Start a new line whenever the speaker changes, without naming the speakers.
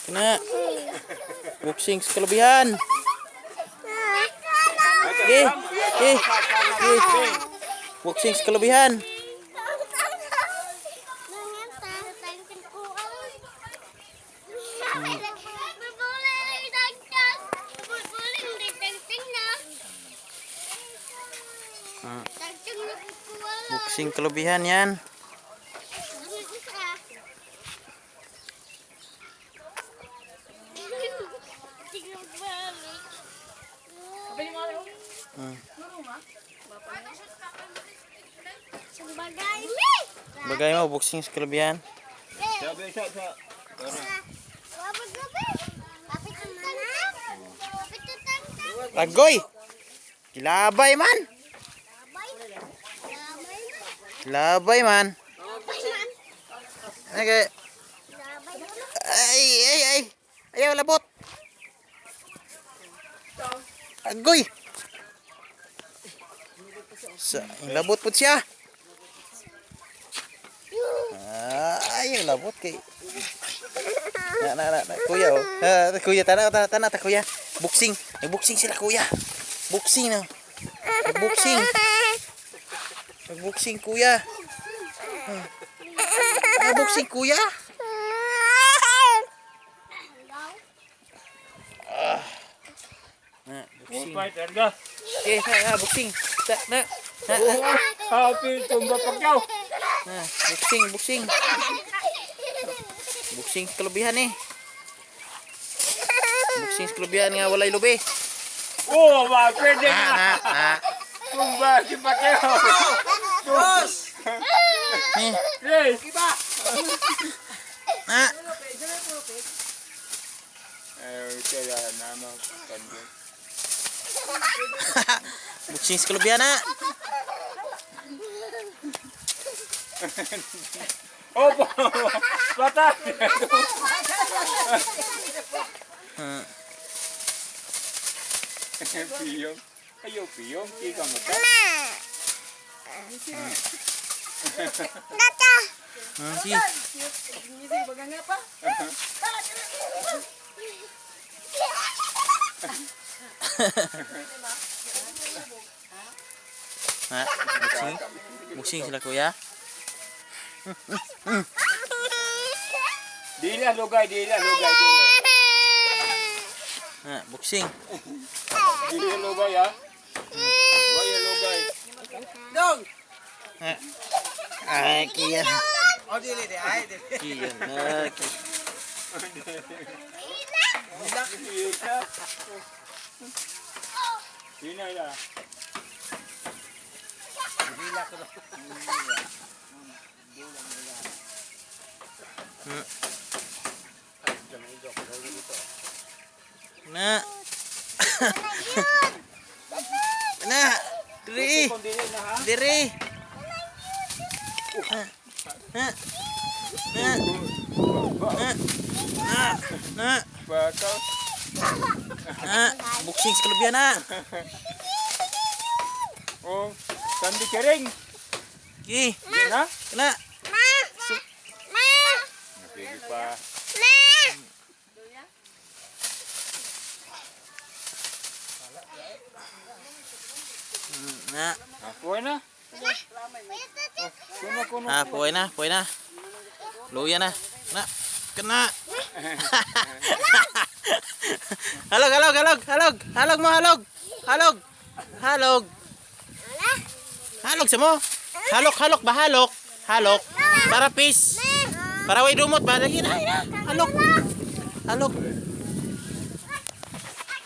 Kena. Boxing sekelebihan. Boxing sekelebihan. Boxing kelebihan yan. Bagay mo boxing sekelebihan. Agoy. Kilabay man. Kilabay man. Okay. Ay. Ayaw labot. Agoy. Labot po siya. Ayaw labot kay. Kuya oh. Kuya tanah kuya. Boxing. Boxing sila kuya. Boxing na. Boxing. Boxing kuya. Boxing kuya. Boxing. Okay, boxing. Boxing. Boxing kelebihan nih. Boxing kelebihan nga walay lubi.
Oh, pwede na. Tumba si Pateo. Dos. Tres. Kaya naman.
Boxing kelebihan na.
Oh, patah. Piyong. Ayo piyong, kita mo ta.
Nata.
Si. Boxing sila kuya.
Dili lugay.
Boxing.
Dili lugay ya. Waya lugay.
Dong.
Kian.
Oh dili de ay de.
Kian.
Sino ya?
Na. Na. Diri.
Bakal.
Boxing sekelebihan na.
Oh, sandi kering.
Kena.
Napili pa.
Na.
Puway na.
Puway na. Luya na. Na. Kena. Halog mo. Halog sa mo. Halok ba halok? Para peace. Para way dumot ba lagi na. Halok.